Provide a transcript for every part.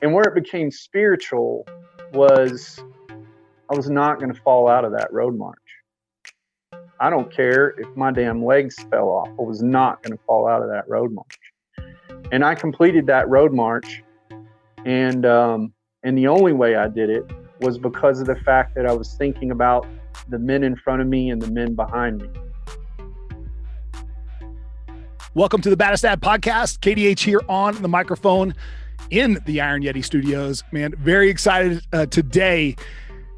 And where it became spiritual was I was not going to fall out of that road march. I don't care if my damn legs fell off. I was not going to fall out of that road march. And I completed that road march. And the only way I did it was because of the fact that I was thinking about the men in front of me and the men behind me. Welcome to the BadAssDads podcast. KDH here on the microphone in the Iron Yeti studios. Man, very excited today.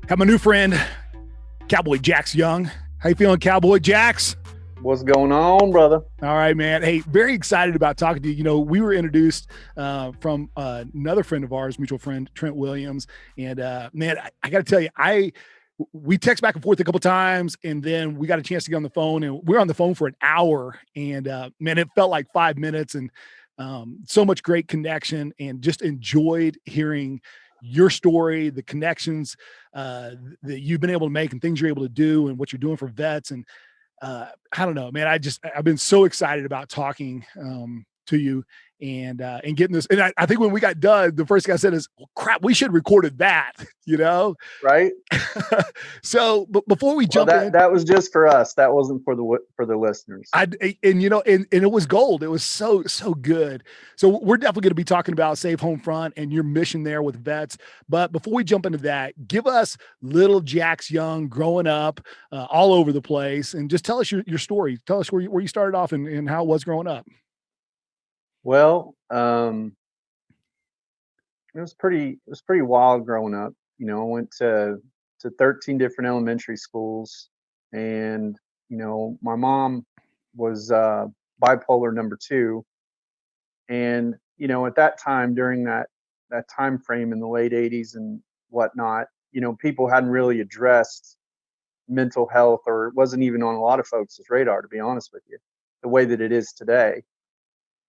Have my new friend, Cowboy Jax Young. How you feeling, Cowboy Jax? What's going on, brother? All right, man. Hey, very excited about talking to you. You know, we were introduced from another friend of ours, mutual friend, Trent Williams. And man, I got to tell you, we text back and forth a couple times, and then we got a chance to get on the phone, and we were on the phone for an hour. And man, it felt like 5 minutes, and so much great connection, and just enjoyed hearing your story, the connections that you've been able to make and things you're able to do and what you're doing for vets. And I don't know, man, I've been so excited about talking to you and getting this. And I think when we got done, the first thing I said is, well, crap, we should have recorded that, you know? Right. So, but before we jump in, that was just for us. That wasn't for the listeners. And you know, and it was gold. It was so good. So we're definitely going to be talking about S.A.V.E. Homefront and your mission there with vets. But before we jump into that, give us little Jax Young growing up all over the place, and just tell us your story. Tell us where you started off and how it was growing up. Well, it was pretty wild growing up. You know, I went to 13 different elementary schools, and you know, my mom was bipolar number 2, and you know, at that time, during that time frame in the late 80s and whatnot, you know, people hadn't really addressed mental health, or it wasn't even on a lot of folks' radar, to be honest with you, the way that it is today.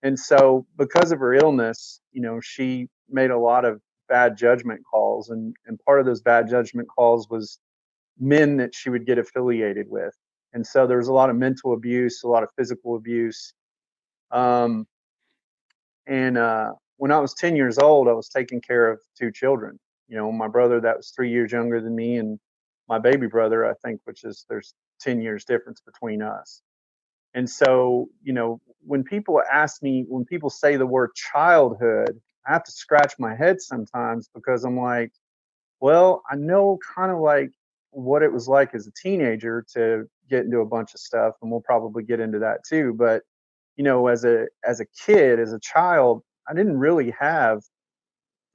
And so because of her illness, you know, she made a lot of bad judgment calls, and part of those bad judgment calls was men that she would get affiliated with. And so there was a lot of mental abuse, a lot of physical abuse. Um, and when I was 10 years old, I was taking care of 2 children. You know, my brother that was 3 years younger than me, and my baby brother, I think, which is, there's 10 years difference between us. And so, you know, when people say the word childhood, I have to scratch my head sometimes, because I'm like, well, I know kind of like what it was like as a teenager to get into a bunch of stuff, and we'll probably get into that too. But, you know, as a kid, as a child, I didn't really have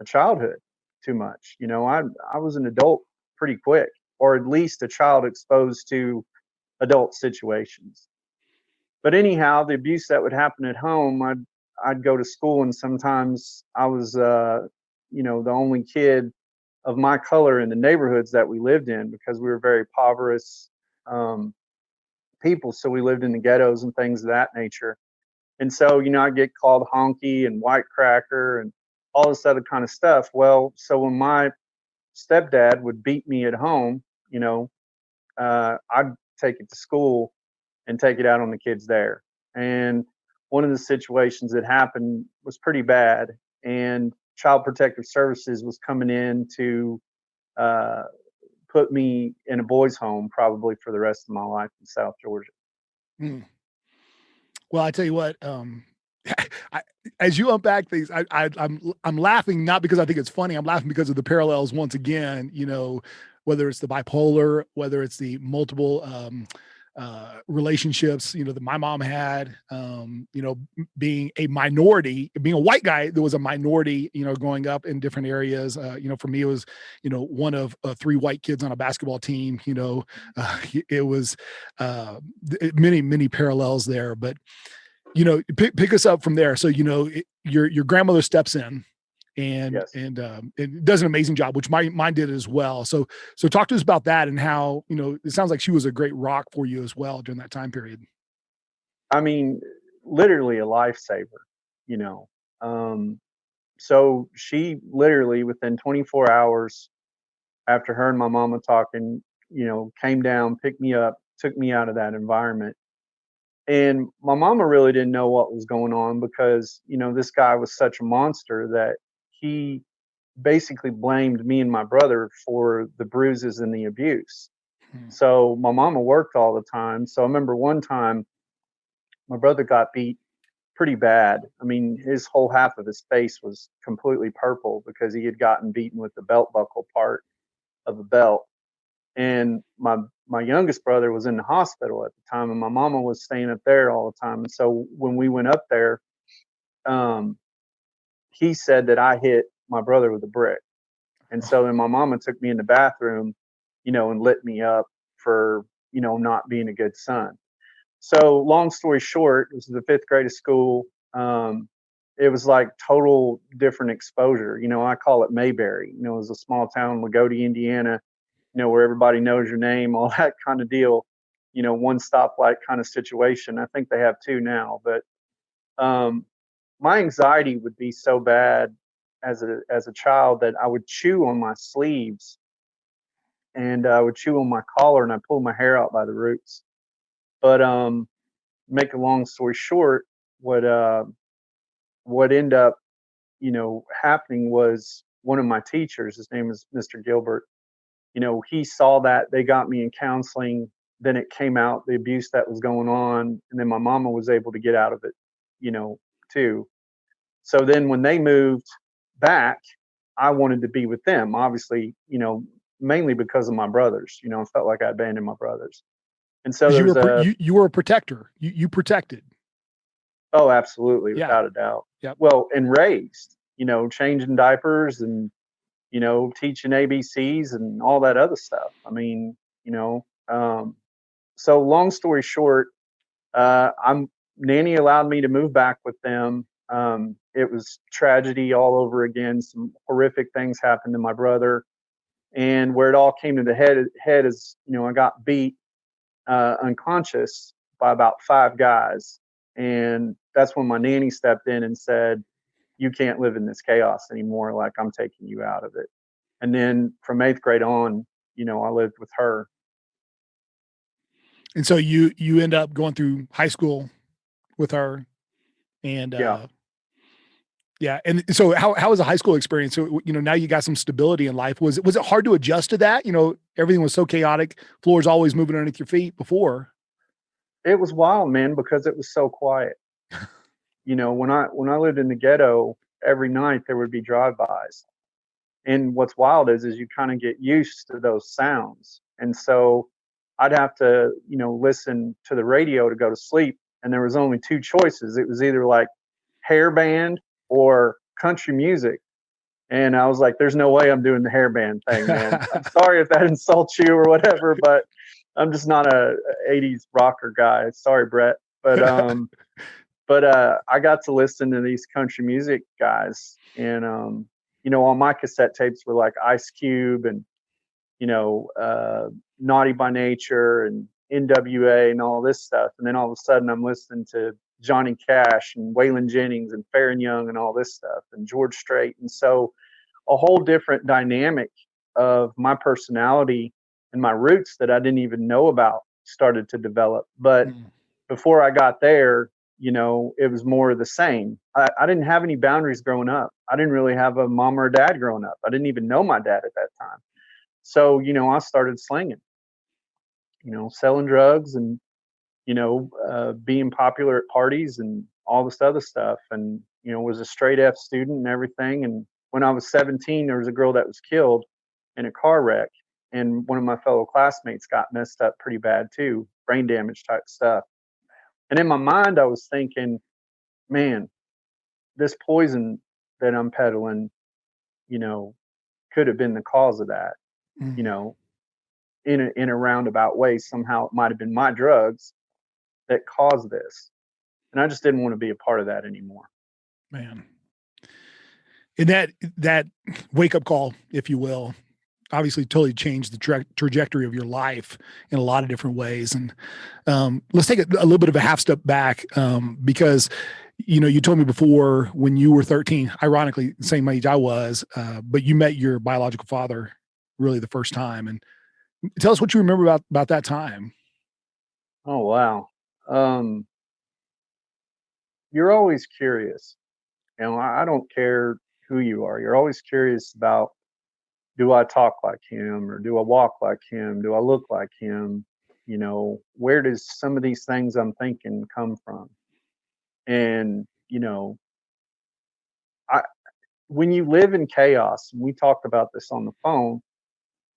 a childhood too much. You know, I was an adult pretty quick, or at least a child exposed to adult situations. But anyhow, the abuse that would happen at home, I'd go to school, and sometimes I was, you know, the only kid of my color in the neighborhoods that we lived in, because we were very impoverished people. So we lived in the ghettos and things of that nature. And so, you know, I get called honky and white cracker and all this other kind of stuff. Well, so when my stepdad would beat me at home, you know, I'd take it to school and take it out on the kids there. And one of the situations that happened was pretty bad, and Child Protective Services was coming in to put me in a boys' home probably for the rest of my life in South Georgia. Mm. Well, I tell you what, as you unpack things, I'm laughing, not because I think it's funny. I'm laughing because of the parallels once again. You know, whether it's the bipolar, whether it's the multiple relationships, you know, that my mom had, you know, being a minority, being a white guy, there was a minority, you know, growing up in different areas. You know, for me, it was, you know, one of 3 white kids on a basketball team. You know, it was many parallels there. But you know, pick us up from there. So, you know, your grandmother steps in and, Yes. and does an amazing job, which mine did as well. So talk to us about that, and how, you know, it sounds like she was a great rock for you as well during that time period. I mean, literally a lifesaver, you know. So she literally, within 24 hours after her and my mama talking, you know, came down, picked me up, took me out of that environment. And my mama really didn't know what was going on, because, you know, this guy was such a monster that he basically blamed me and my brother for the bruises and the abuse. Hmm. So my mama worked all the time. So I remember one time my brother got beat pretty bad. I mean, his whole half of his face was completely purple because he had gotten beaten with the belt buckle part of a belt. And my youngest brother was in the hospital at the time, and my mama was staying up there all the time. And so when we went up there, um, he said that I hit my brother with a brick. And so then my mama took me in the bathroom, and lit me up for, not being a good son. So long story short, it was the fifth grade of school. It was like total different exposure. I call it Mayberry. It was a small town, Lagodi, Indiana, where everybody knows your name, all that kind of deal. One stoplight kind of situation. I think they have two now, but um, my anxiety would be so bad as a child that I would chew on my sleeves and I would chew on my collar and I pull my hair out by the roots. But make a long story short, what ended up happening was one of my teachers. His name is Mr. Gilbert. He saw that, they got me in counseling. Then it came out the abuse that was going on, and then my mama was able to get out of it, too. So then when they moved back, I wanted to be with them, obviously, mainly because of my brothers. I felt like I abandoned my brothers. And so Because there's you were a protector. You protected. oh, absolutely, Yeah. without a doubt. Yep. Well, and raised, changing diapers and, teaching ABCs and all that other stuff. I mean, so long story short, I'm Nanny allowed me to move back with them. It was tragedy all over again. Some horrific things happened to my brother, and where it all came to the head is, I got beat unconscious by about five guys, and that's when my nanny stepped in and said, "You can't live in this chaos anymore. Like, I'm taking you out of it." And then from eighth grade on, I lived with her. And so you end up going through high school with her, and Yeah. yeah. And so how was the high school experience? So now you got some stability in life. Was it hard to adjust to that? Everything was so chaotic. Floor's always moving underneath your feet before. It was wild, man, because it was so quiet. When I lived in the ghetto, every night there would be drive-bys. And what's wild is you kind of get used to those sounds. And so I'd have to, listen to the radio to go to sleep. And there was only two choices. It was either like hair band or country music. And I was like, there's no way I'm doing the hairband thing, man. I'm sorry if that insults you or whatever, but I'm just not a 80s rocker guy. Sorry, Brett. But I got to listen to these country music guys, and all my cassette tapes were like Ice Cube and Naughty by Nature and NWA and all this stuff. And then all of a sudden, I'm listening to Johnny Cash and Waylon Jennings and Fair and Young and all this stuff and George Strait. And so a whole different dynamic of my personality and my roots that I didn't even know about started to develop. But before I got there, it was more of the same. I didn't have any boundaries growing up. I didn't really have a mom or a dad growing up. I didn't even know my dad at that time. So, I started slinging, selling drugs and, being popular at parties and all this other stuff. And, was a straight F student and everything. And when I was 17, there was a girl that was killed in a car wreck. And one of my fellow classmates got messed up pretty bad too, brain damage type stuff. And in my mind, I was thinking, man, this poison that I'm peddling, you know, could have been the cause of that, you know, in a roundabout way. Somehow it might have been my drugs that caused this. And I just didn't want to be a part of that anymore. Man. And that wake up call, if you will, obviously totally changed the trajectory of your life in a lot of different ways. And let's take a little bit of a half step back because, you told me before when you were 13, ironically, the same age I was, but you met your biological father really the first time. And tell us what you remember about that time. Oh, wow. You're always curious. I don't care, who you are. You're always curious about, do I talk like him, or do I walk like him? Do I look like him? Where does some of these things I'm thinking come from? And, I when you live in chaos, and we talked about this on the phone,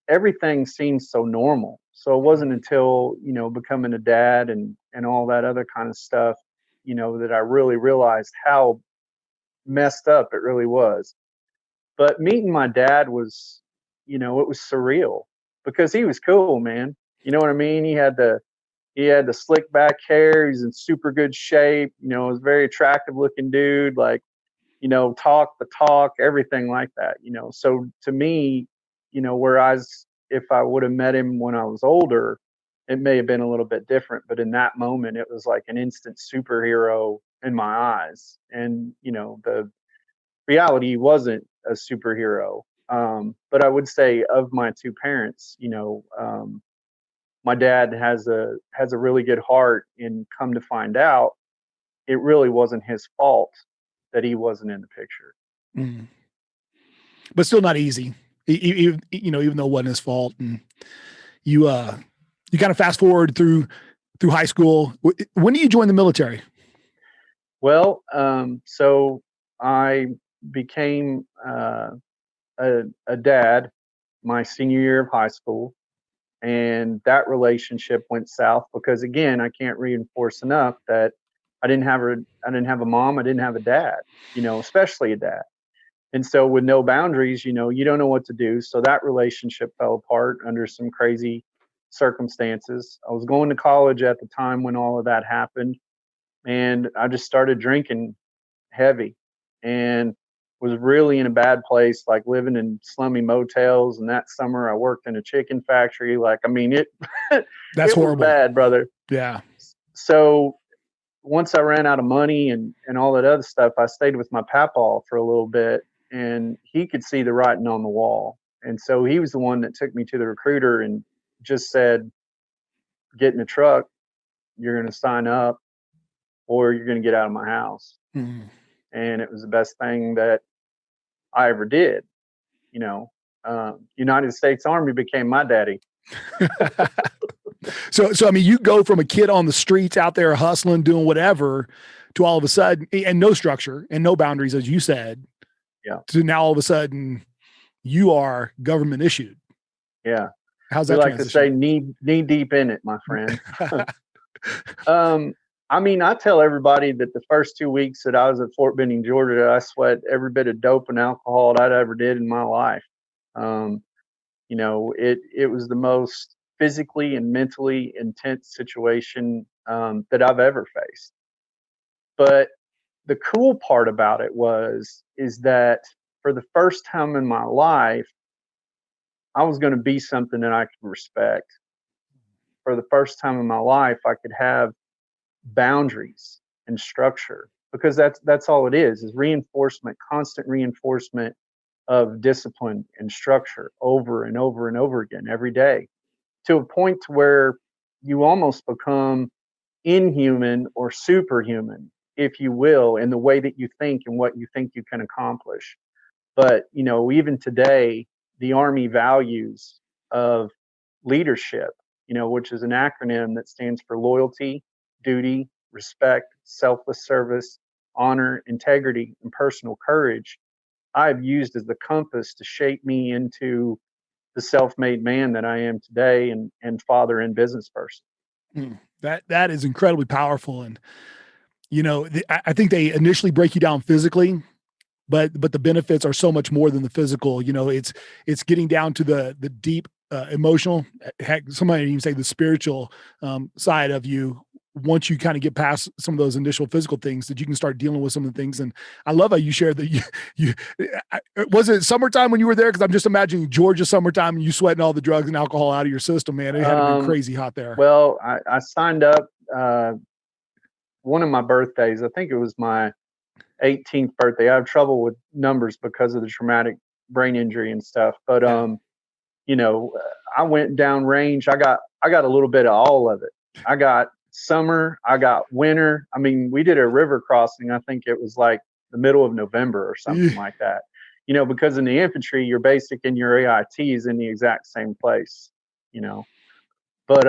everything seems so normal. So it wasn't until, becoming a dad and all that other kind of stuff, that I really realized how messed up it really was. But meeting my dad was, it was surreal because he was cool, man. You know what I mean? He had the slick back hair. He's in super good shape. Was a very attractive looking dude. Like, talk the talk, everything like that. So to me, whereas if I would have met him when I was older, it may have been a little bit different. But in that moment, it was like an instant superhero in my eyes. And, the reality, he wasn't a superhero. But I would say, of my two parents, my dad has a really good heart, and come to find out, it really wasn't his fault that he wasn't in the picture. Mm. But still not easy, even though it wasn't his fault. And you, you kind of fast forward through high school. When do you join the military? Well, so I became a dad my senior year of high school, and that relationship went south because, again, I can't reinforce enough that I didn't have a mom, I didn't have a dad, especially a dad. And so with no boundaries, you don't know what to do. So that relationship fell apart under some crazy circumstances. I was going to college at the time when all of that happened, and I just started drinking heavy, and was really in a bad place, like living in slummy motels. And that summer I worked in a chicken factory. Like, I mean, it That's it was horrible. bad, brother. Yeah. So once I ran out of money and all that other stuff, I stayed with my papaw for a little bit, and he could see the writing on the wall. And so he was the one that took me to the recruiter and just said, "Get in the truck. You're going to sign up, or you're going to get out of my house." Mm. And it was the best thing that I ever did. United States Army became my daddy. So I mean, you go from a kid on the streets out there hustling, doing whatever, to all of a sudden, and no structure and no boundaries, as you said, Yeah. to now all of a sudden you are government issued. Yeah. How's We that like to say transition? knee deep in it, my friend. I mean, I tell everybody that the first 2 weeks that I was at Fort Benning, Georgia, I sweat every bit of dope and alcohol that I'd ever did in my life. It was the most physically and mentally intense situation that I've ever faced. But the cool part about it is that for the first time in my life, I was going to be something that I could respect. For the first time in my life, I could have boundaries and structure, because that's all it is reinforcement, constant reinforcement of discipline and structure over and over and over again every day, to a point to where you almost become inhuman or superhuman, if you will, in the way that you think and what you think you can accomplish. But even today, the Army values of leadership, which is an acronym that stands for loyalty, duty, respect, selfless service, honor, integrity, and personal courage, I've used as the compass to shape me into the self-made man that I am today, and father and business person. That is incredibly powerful. And, I think they initially break you down physically, but the benefits are so much more than the physical. It's getting down to the deep emotional, heck, somebody even say the spiritual side of you. Once you kind of get past some of those initial physical things, that you can start dealing with some of the things. And I love how you shared that was it summertime when you were there? Cause I'm just imagining Georgia summertime and you sweating all the drugs and alcohol out of your system, man. It had to be crazy hot there. Well, I signed up one of my birthdays. I think it was my 18th birthday. I have trouble with numbers because of the traumatic brain injury and stuff. But I went down range. I got a little bit of all of it. I got summer, I got winter. I mean, we did a river crossing. I think it was like the middle of November or something like that. because in the infantry, your basic and your AIT is in the exact same place, But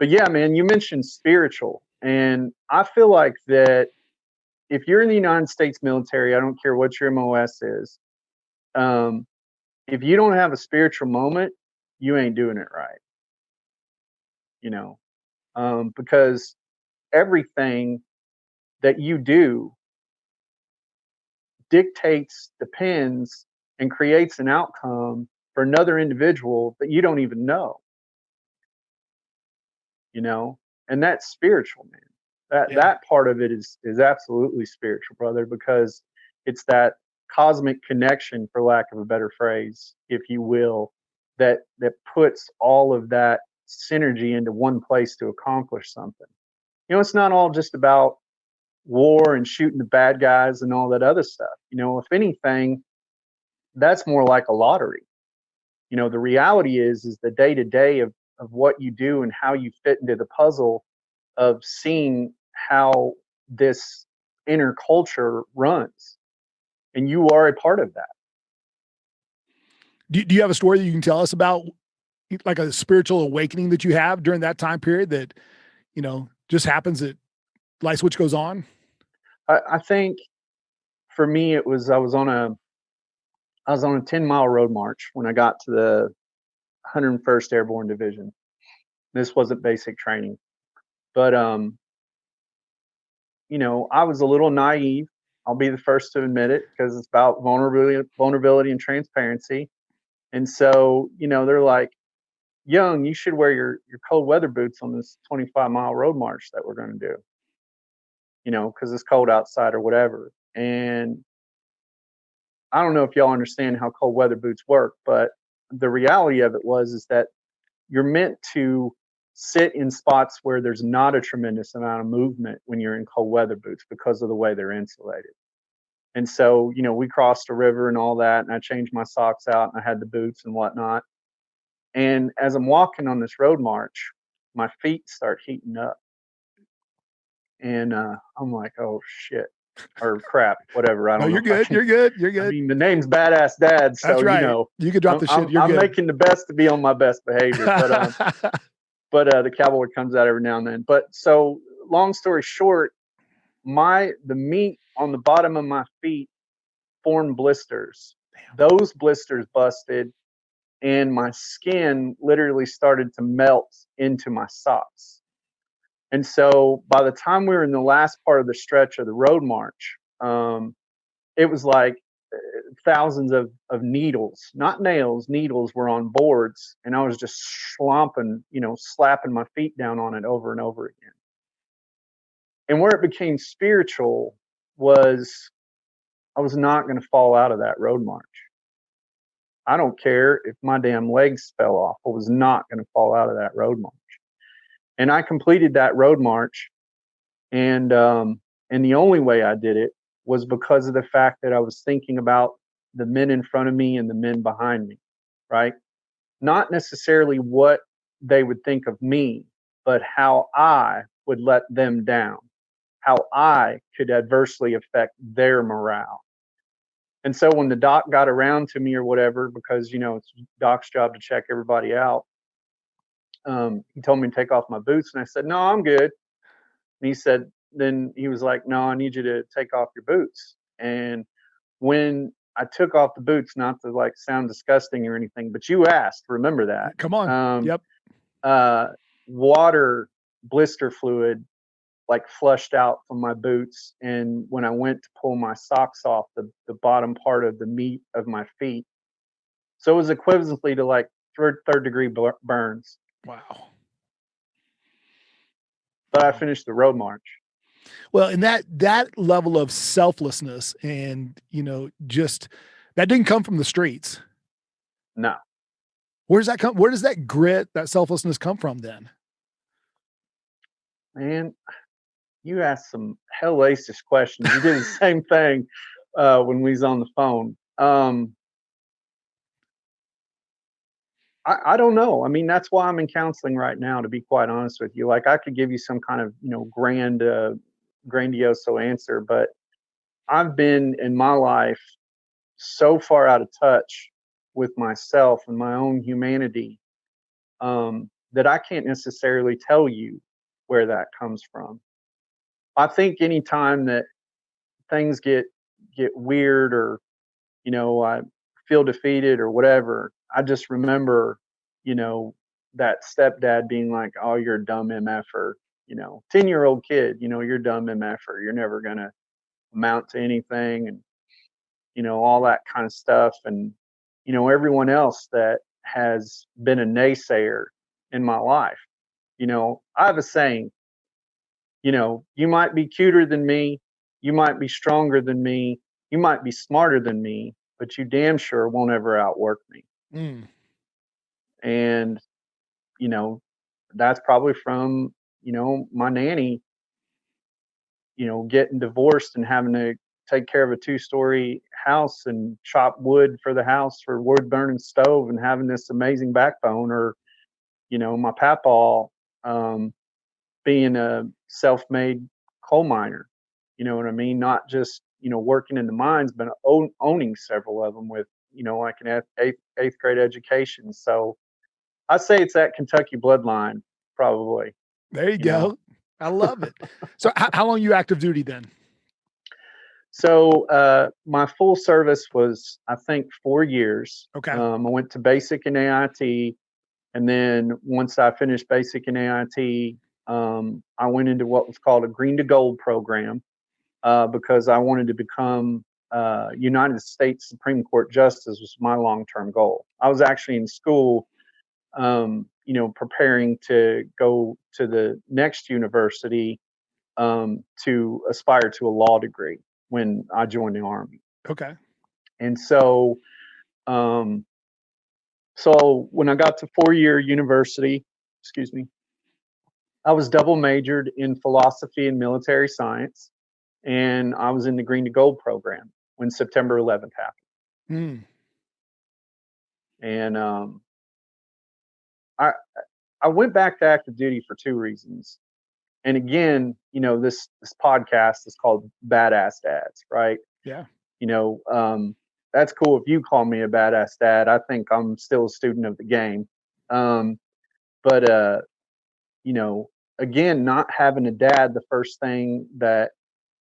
yeah, man, you mentioned spiritual, and I feel like that if you're in the United States military, I don't care what your MOS is, if you don't have a spiritual moment, you ain't doing it right, because everything that you do dictates, depends, and creates an outcome for another individual that you don't even know, and that's spiritual, man. That part of it is absolutely spiritual, brother, because it's that cosmic connection, for lack of a better phrase, if you will, that puts all of that synergy into one place to accomplish something. It's not all just about war and shooting the bad guys and all that other stuff. If anything, that's more like a lottery. The reality is the day to day of what you do and how you fit into the puzzle of seeing how this inner culture runs, and you are a part of that. Do you have a story that you can tell us about, like a spiritual awakening that you have during that time period that, just happens that light switch goes on? I think for me, it was I was on a 10-mile road march when I got to the 101st Airborne Division. This wasn't basic training, but I was a little naive. I'll be the first to admit it, because it's about vulnerability and transparency. And so, they're like, Young, you should wear your cold weather boots on this 25-mile road march that we're going to do, because it's cold outside or whatever. And I don't know if y'all understand how cold weather boots work, but the reality of it is that you're meant to sit in spots where there's not a tremendous amount of movement when you're in cold weather boots because of the way they're insulated. And so, we crossed a river and all that, and I changed my socks out and I had the boots and whatnot. And as I'm walking on this road march, my feet start heating up. And I'm like, oh, shit. Or crap, whatever. I don't know. You're good. You're good. You're good. I mean, the name's BadAssDads, so that's right. You could drop the shit. You're I'm good. making the best to be on my best behavior. But the Cowboy comes out every now and then. But so, long story short, the meat on the bottom of my feet formed blisters. Damn. Those blisters busted, and my skin literally started to melt into my socks. And so by the time we were in the last part of the stretch of the road march, it was like thousands of needles, not nails, needles were on boards, and I was just slapping my feet down on it over and over again. And where it became spiritual was I was not going to fall out of that road march. I don't care if my damn legs fell off. I was not going to fall out of that road march. And I completed that road march, and the only way I did it was because of the fact that I was thinking about the men in front of me and the men behind me, right? Not necessarily what they would think of me, but how I would let them down, how I could adversely affect their morale. And so when the doc got around to me or whatever, because, it's doc's job to check everybody out, he told me to take off my boots, and I said, no, I'm good. And then he was like, no, I need you to take off your boots. And when I took off the boots, not to like sound disgusting or anything, but you asked, remember that. Come on. Yep. Water blister fluid like flushed out from my boots. And when I went to pull my socks off, the bottom part of the meat of my feet. So it was equivalently to like third degree burns. Wow. But I finished the road march. Well, and that level of selflessness and, just that didn't come from the streets. No. Where does that come? Where does that grit, that selflessness come from then? Man, you asked some hellacious questions. You did the same thing when we was on the phone. I don't know. I mean, that's why I'm in counseling right now, to be quite honest with you. Like, I could give you some kind of, grandiose answer, but I've been in my life so far out of touch with myself and my own humanity, that I can't necessarily tell you where that comes from. I think anytime that things get weird, or I feel defeated or whatever, I just remember, you know, that stepdad being like, "Oh, you're a dumb mf'er," 10-year-old kid, "You're a dumb mf'er. You're never gonna amount to anything," and all that kind of stuff. And everyone else that has been a naysayer in my life. I have a saying, you might be cuter than me, you might be stronger than me, you might be smarter than me, but you damn sure won't ever outwork me. Mm. And, you know, that's probably from, my nanny, getting divorced and having to take care of a 2-story house and chop wood for the house for wood burning stove and having this amazing backbone. Or, my papaw, being a self-made coal miner. You know what I mean? Not just working in the mines, but owning several of them with like an eighth grade education. So I say it's that Kentucky bloodline, probably. There you You know. go. I love it. So how long you active duty then? So my full service was, I think, 4 years. Okay. I went to basic and AIT, and then once I finished basic and AIT, I went into what was called a green to gold program, because I wanted to become United States Supreme Court Justice was my long-term goal. I was actually in school, preparing to go to the next university, to aspire to a law degree when I joined the Army. Okay. And um, so when I got to 4-year university, excuse me, I was double majored in philosophy and military science, and I was in the Green to Gold program when September 11th happened. Mm. And I I went back to active duty for 2 reasons. And again, this podcast is called Badass Dads, right? Yeah. You know, that's cool if you call me a badass dad. I think I'm still a student of the game. But again, not having a dad, the first thing that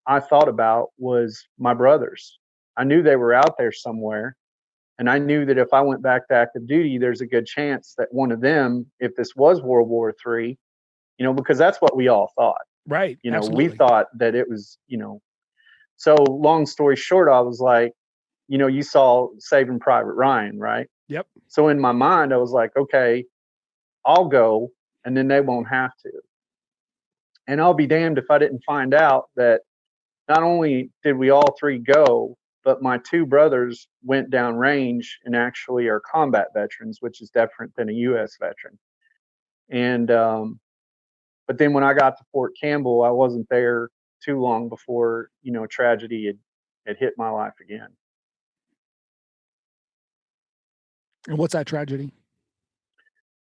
I thought about was my brothers. I knew they were out there somewhere. And I knew that if I went back to active duty, there's a good chance that one of them, if this was World War III, because that's what we all thought. Right. We Absolutely. thought that it was, so long story short, I was like, you saw Saving Private Ryan, right? Yep. So in my mind, I was like, okay, I'll go and then they won't have to. And I'll be damned if I didn't find out that not only did we all three go, but my two brothers went down range and actually are combat veterans, which is different than a U.S. veteran. And, but then when I got to Fort Campbell, I wasn't there too long before, tragedy had hit my life again. And what's that tragedy?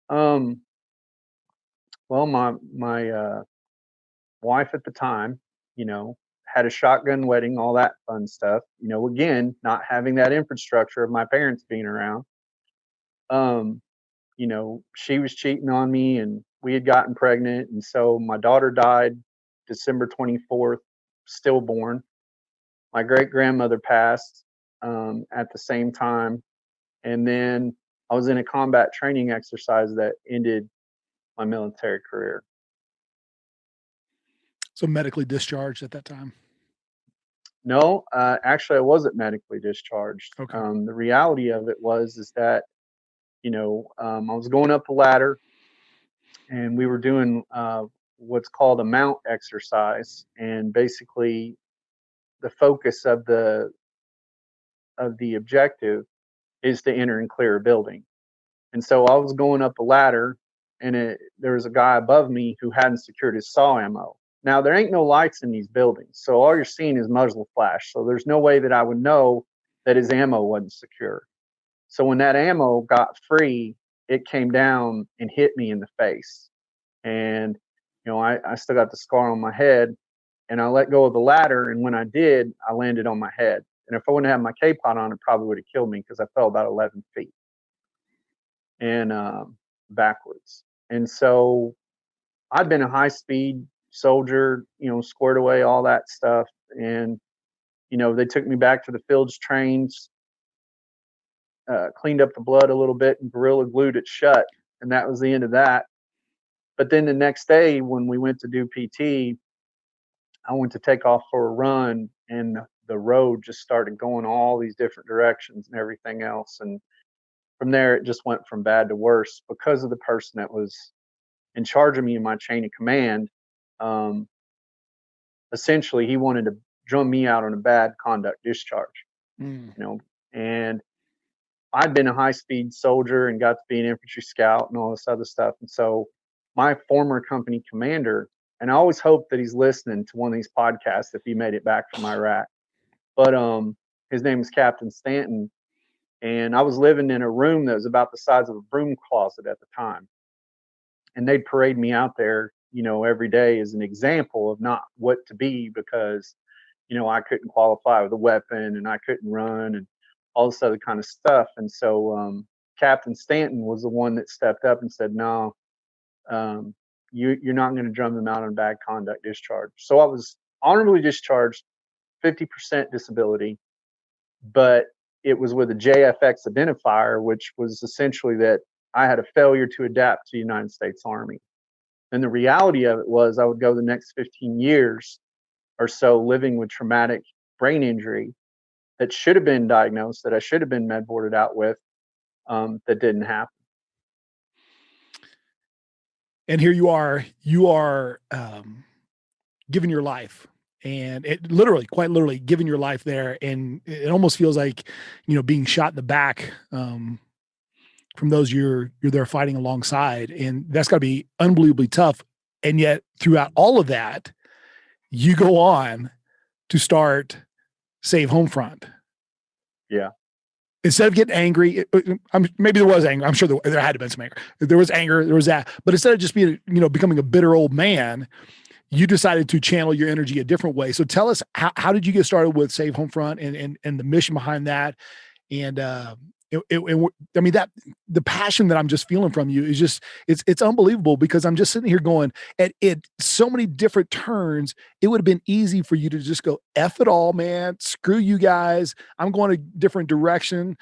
Um, well, my wife at the time, had a shotgun wedding, all that fun stuff. Again, not having that infrastructure of my parents being around. Um, she was cheating on me, and we had gotten pregnant, and so my daughter died December 24th, stillborn. My great grandmother passed, at the same time, and then I was in a combat training exercise that ended my military career. So medically discharged at that time. No, actually, I wasn't medically discharged. Okay. The reality of it is that I was going up a ladder, and we were doing what's called a mount exercise, and basically the focus of the objective is to enter and clear a building. And so I was going up a ladder, and there was a guy above me who hadn't secured his saw ammo. Now, there ain't no lights in these buildings, so all you're seeing is muzzle flash. So there's no way that I would know that his ammo wasn't secure. So when that ammo got free, it came down and hit me in the face. And, I still got the scar on my head, and I let go of the ladder. And when I did, I landed on my head. And if I wouldn't have my K-pot on, it probably would have killed me because I fell about 11 feet and backwards. And so I'd been a high speed soldier, squared away, all that stuff. And, they took me back to the fields trains, cleaned up the blood a little bit and gorilla glued it shut. And that was the end of that. But then the next day when we went to do PT, I went to take off for a run and the road just started going all these different directions and everything else. And from there, it just went from bad to worse because of the person that was in charge of me in my chain of command. Um, Essentially, he wanted to drum me out on a bad conduct discharge, and I'd been a high speed soldier and got to be an infantry scout and all this other stuff. And so my former company commander, and I always hope that he's listening to one of these podcasts if he made it back from Iraq. But his name is Captain Stanton. And I was living in a room that was about the size of a broom closet at the time. And they'd parade me out there, every day as an example of not what to be because, I couldn't qualify with a weapon and I couldn't run and all this other kind of stuff. And so Captain Stanton was the one that stepped up and said, no, you're not going to drum them out on bad conduct discharge. So I was honorably discharged, 50% disability, but it was with a JFX identifier, which was essentially that I had a failure to adapt to the United States Army. And the reality of it was I would go the next 15 years or so living with traumatic brain injury that should have been diagnosed, that I should have been med boarded out with, that didn't happen. And here you are giving your life, and it literally, quite literally giving your life there. And it almost feels like, being shot in the back, from those you're there fighting alongside. And that's gotta be unbelievably tough. And yet throughout all of that, you go on to start S.A.V.E. Homefront. Yeah. Instead of getting angry, maybe there was anger. I'm sure there had to have been some anger. There was anger, there was that. But instead of just being, becoming a bitter old man, you decided to channel your energy a different way. So tell us, how did you get started with S.A.V.E. Homefront and the mission behind that? And I mean, that the passion that I'm just feeling from you is just, it's unbelievable, because I'm just sitting here going at it so many different turns. It would have been easy for you to just go, F it all, man, screw you guys, I'm going a different direction.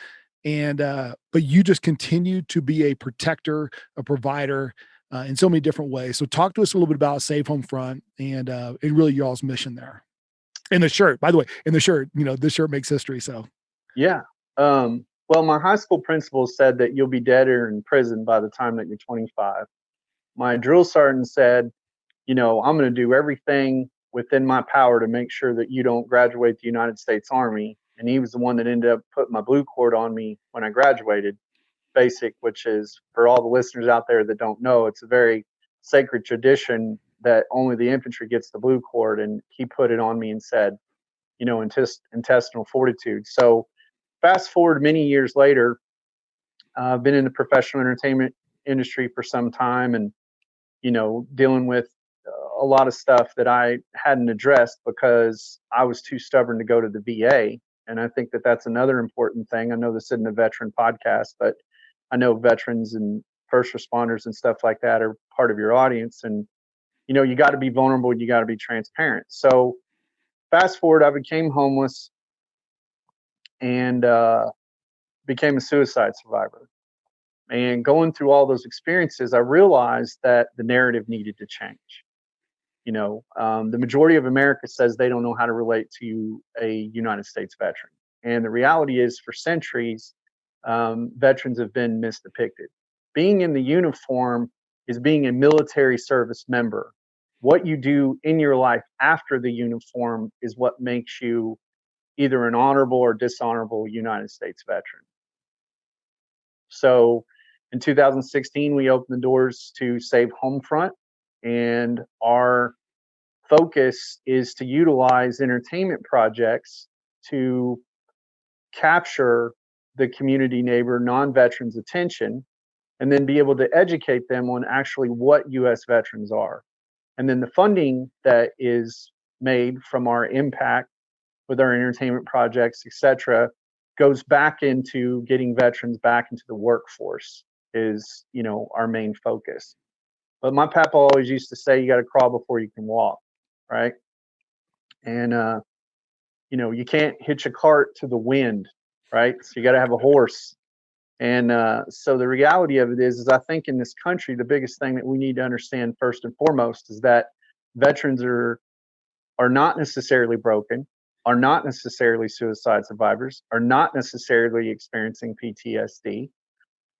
And, but you just continue to be a protector, a provider, in so many different ways. So talk to us a little bit about S.A.V.E. Homefront and really y'all's mission there. And the shirt, by the way, this shirt makes history. So yeah. Well, my high school principal said that you'll be dead or in prison by the time that you're 25. My drill sergeant said, I'm going to do everything within my power to make sure that you don't graduate the United States Army. And he was the one that ended up putting my blue cord on me when I graduated basic, which is, for all the listeners out there that don't know, it's a very sacred tradition that only the infantry gets the blue cord. And he put it on me and said, intestinal fortitude. So fast forward many years later, I've been in the professional entertainment industry for some time and, dealing with a lot of stuff that I hadn't addressed because I was too stubborn to go to the VA. And I think that that's another important thing. I know this isn't a veteran podcast, but I know veterans and first responders and stuff like that are part of your audience. And, you got to be vulnerable. You got to be transparent. So fast forward, I became homeless and became a suicide survivor. And going through all those experiences, I realized that the narrative needed to change. The majority of America says they don't know how to relate to a United States veteran. And the reality is, for centuries, veterans have been misdepicted. Being in the uniform is being a military service member. What you do in your life after the uniform is what makes you either an honorable or dishonorable United States veteran. So in 2016, we opened the doors to S.A.V.E. Homefront, and our focus is to utilize entertainment projects to capture the community neighbor non-veterans' attention and then be able to educate them on actually what U.S. veterans are. And then the funding that is made from our impact with our entertainment projects, etc., goes back into getting veterans back into the workforce is, our main focus. But my papa always used to say, you got to crawl before you can walk, right? And you can't hitch a cart to the wind, right? So you got to have a horse. And so the reality of it is I think in this country, the biggest thing that we need to understand first and foremost is that veterans are not necessarily broken, are not necessarily suicide survivors, are not necessarily experiencing PTSD.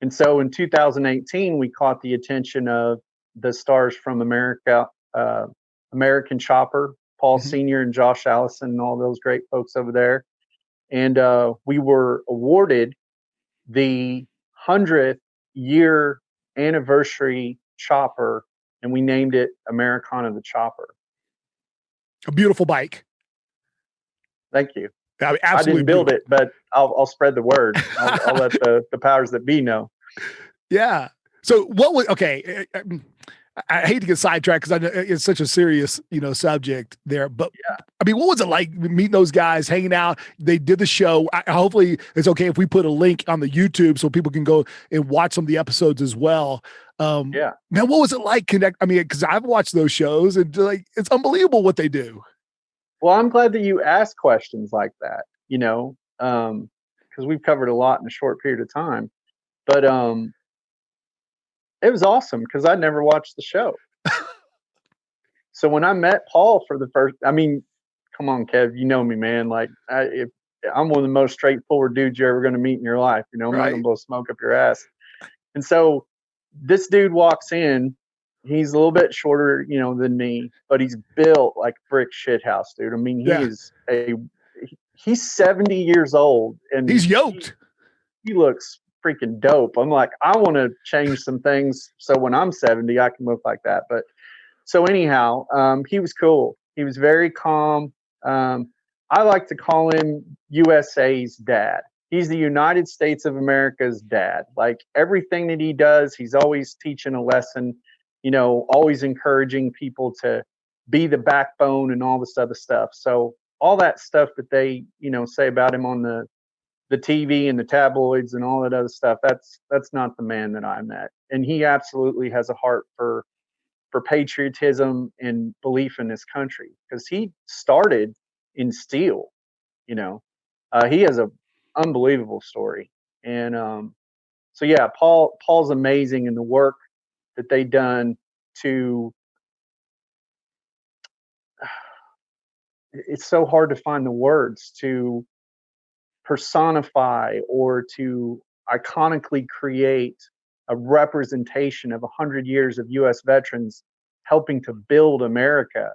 And so in 2018, we caught the attention of the Stars from America, American Chopper, Paul Sr. and Josh Allison and all those great folks over there. And we were awarded the 100th year anniversary chopper, and we named it Americana the Chopper. A beautiful bike. Thank you. I didn't build it, but I'll spread the word. I'll let the powers that be know. Yeah. So what was, okay. I hate to get sidetracked because I know it's such a serious, subject there. But yeah. I mean, what was it like meeting those guys, hanging out? They did the show. Hopefully, it's okay if we put a link on the YouTube so people can go and watch some of the episodes as well. Yeah, man, what was it like? Because I've watched those shows and it's unbelievable what they do. Well, I'm glad that you asked questions like that. Because we've covered a lot in a short period of time. But it was awesome because I'd never watched the show. So when I met Paul for the first, come on, Kev, you know me, man. Like, I'm one of the most straightforward dudes you're ever going to meet in your life. I'm not going to blow smoke up your ass. And so this dude walks in. He's a little bit shorter, than me, but he's built like brick shit house, dude. He's 70 years old and he's yoked. He looks freaking dope. I'm like, I want to change some things so when I'm 70, I can look like that. But so anyhow, he was cool. He was very calm. I like to call him USA's dad. He's the United States of America's dad. Like everything that he does, he's always teaching a lesson, always encouraging people to be the backbone and all this other stuff. So all that stuff that they, say about him on the TV and the tabloids and all that other stuff, that's not the man that I met. And he absolutely has a heart for patriotism and belief in this country because he started in steel. He has a unbelievable story. And so yeah, Paul's amazing in the work that they done to. It's so hard to find the words to personify or to iconically create a representation of 100 years of U.S. veterans helping to build America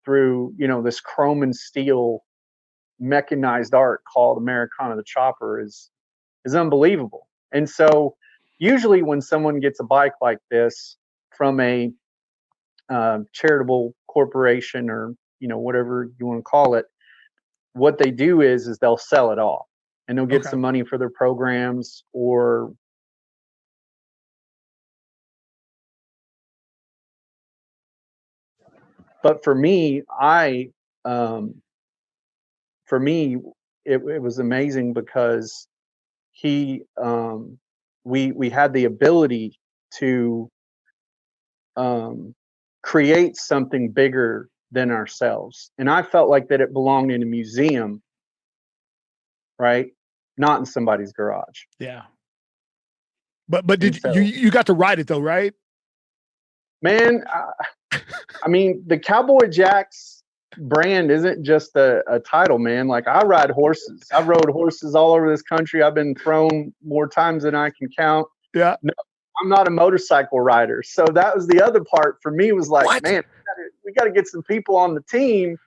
through, this chrome and steel mechanized art called Americana the Chopper is unbelievable. And so usually when someone gets a bike like this from a charitable corporation or, whatever you want to call it, what they do is they'll sell it off and they'll get some money for their programs or but for me, it was amazing because we had the ability to create something bigger than ourselves. And I felt like that it belonged in a museum, right? Not in somebody's garage. Yeah. But did you got to ride it though, right? Man, the Cowboy Jax brand isn't just a title, man. Like I ride horses. I rode horses all over this country. I've been thrown more times than I can count. Yeah. No, I'm not a motorcycle rider. So that was the other part for me was like, man, we got to get some people on the team,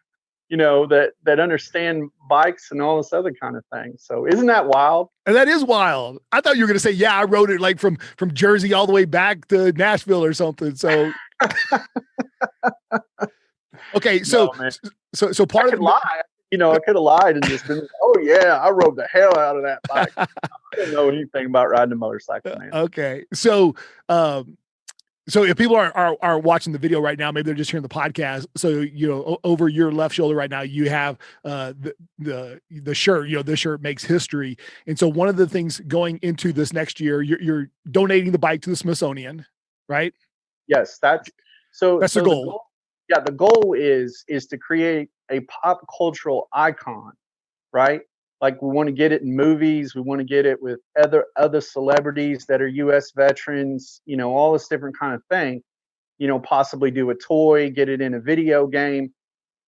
that understand bikes and all this other kind of thing. So isn't that wild? And that is wild. I thought you were going to say, yeah, I rode it like from Jersey all the way back to Nashville or something. So, okay. So, no, so part I could lie. I could have lied and just been, oh yeah, I rode the hell out of that bike. I didn't know anything about riding a motorcycle, man. Okay. So, So if people are watching the video right now, maybe they're just hearing the podcast. So over your left shoulder right now, you have the shirt. This shirt makes history. And so one of the things going into this next year, you're donating the bike to the Smithsonian, right? Yes, that's That's the the goal. goal. Yeah, the goal is to create a pop cultural icon, right? Like we want to get it in movies, we want to get it with other celebrities that are US veterans, all this different kind of thing. Possibly do a toy, get it in a video game,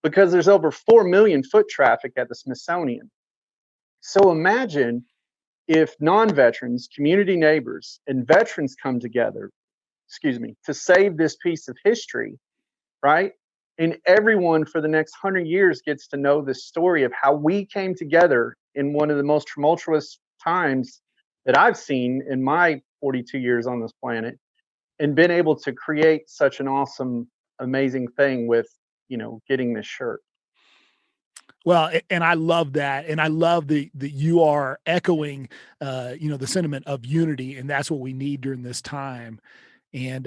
because there's over 4 million foot traffic at the Smithsonian. So imagine if non-veterans, community neighbors, and veterans come together, to save this piece of history, right? And everyone for the next 100 years gets to know the story of how we came together in one of the most tumultuous times that I've seen in my 42 years on this planet, and been able to create such an awesome, amazing thing with, getting this shirt. Well, and I love that, and I love that you are echoing, the sentiment of unity, and that's what we need during this time. And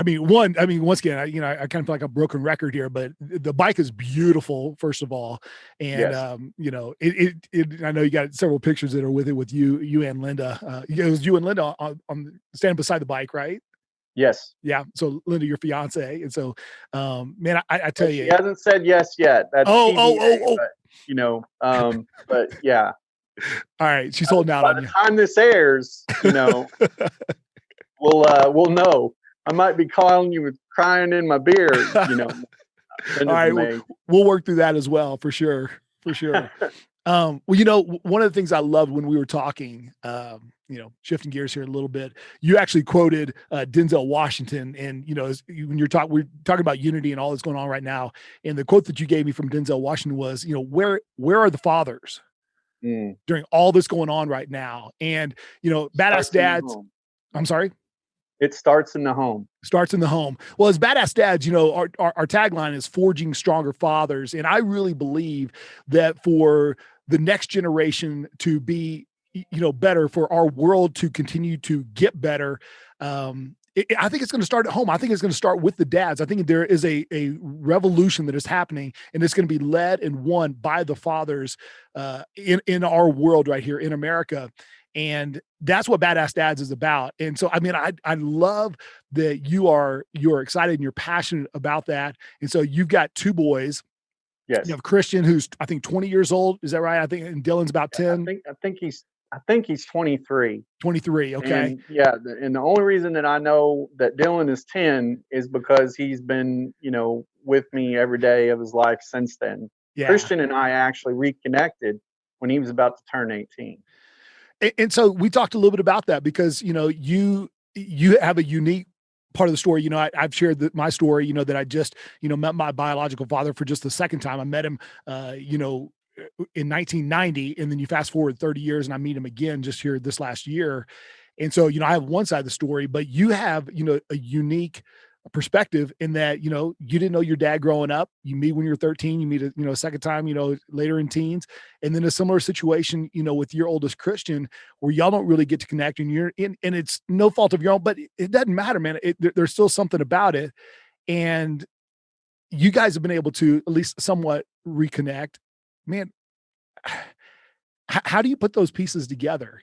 once again, I kind of feel like a broken record here, but the bike is beautiful, first of all, and Yes. I know you got several pictures that are with it with you and Linda. It was you and Linda on standing beside the bike, right? Yes. Yeah. So Linda, your fiance, and so, man, I tell Well, she you, hasn't said yes yet. That's oh, oh, TBA, oh, oh. but yeah, All right, she's holding out by on the you. time this airs, we'll know. I might be calling you with crying in my beard. All Linda's right, amazing. we'll work through that as well for sure, for sure. One of the things I loved when we were talking, shifting gears here a little bit, you actually quoted Denzel Washington, and when we're talking about unity and all that's going on right now, and the quote that you gave me from Denzel Washington was, where are the fathers Mm. during all this going on right now? And badass Starts in the dads. home. I'm sorry. It starts in the home. Starts in the home. Well, as badass dads, our tagline is forging stronger fathers. And I really believe that for the next generation to be, better, for our world to continue to get better, I think it's going to start at home. I think it's going to start with the dads. I think there is a revolution that is happening, and it's going to be led and won by the fathers in our world right here in America. And that's what Badass Dads is about. And so, I love that you're excited and you're passionate about that. And so you've got two boys. You Yes. have Christian, who's I think 20 years old. Is that right? I think, and Dylan's about Yeah, I 10, think I think he's I think he's 23. 23. Okay. And yeah, and the only reason that I know that Dylan is 10 is because he's been, with me every day of his life since then. Yeah. Christian and I actually reconnected when he was about to turn 18. And so we talked a little bit about that because you have a unique part of the story. I've shared my story. That I just met my biological father for just the second time. I met him, in 1990, and then you fast forward 30 years, and I meet him again just here this last year. And so I have one side of the story, but you have a unique perspective in that you didn't know your dad growing up. You meet when you're 13, you meet a second time later in teens, and then a similar situation with your oldest Christian, where y'all don't really get to connect, and you're in, and it's no fault of your own, but it doesn't matter, man. There's still something about it, and you guys have been able to at least somewhat reconnect, man. How do you put those pieces together,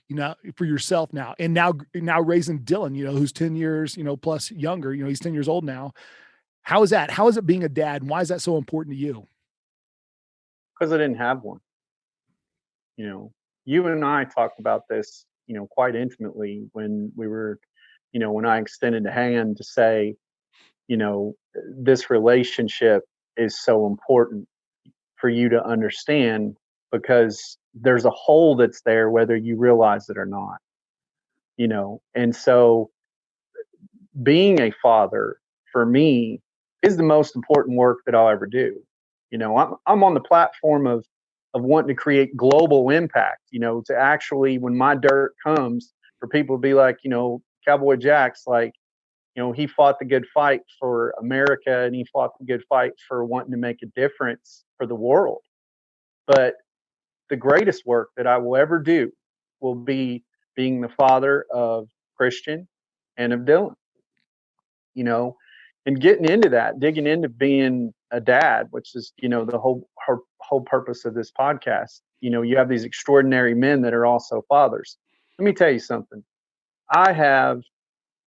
for yourself now, and now raising Dylan, who's 10 years, plus younger, he's 10 years old now. How is that? How is it being a dad? And why is that so important to you? Because I didn't have one. You know, you and I talked about this, quite intimately when we were, when I extended a hand to say, this relationship is so important for you to understand, because there's a hole that's there whether you realize it or not. And so being a father for me is the most important work that I'll ever do. I'm on the platform of wanting to create global impact, to actually, when my dirt comes, for people to be like, Cowboy Jax, like, he fought the good fight for America, and he fought the good fight for wanting to make a difference for the world. But the greatest work that I will ever do will be being the father of Christian and of Dylan. you know, and getting into that, digging into being a dad, which is, the whole purpose of this podcast. You have these extraordinary men that are also fathers. Let me tell you something. I have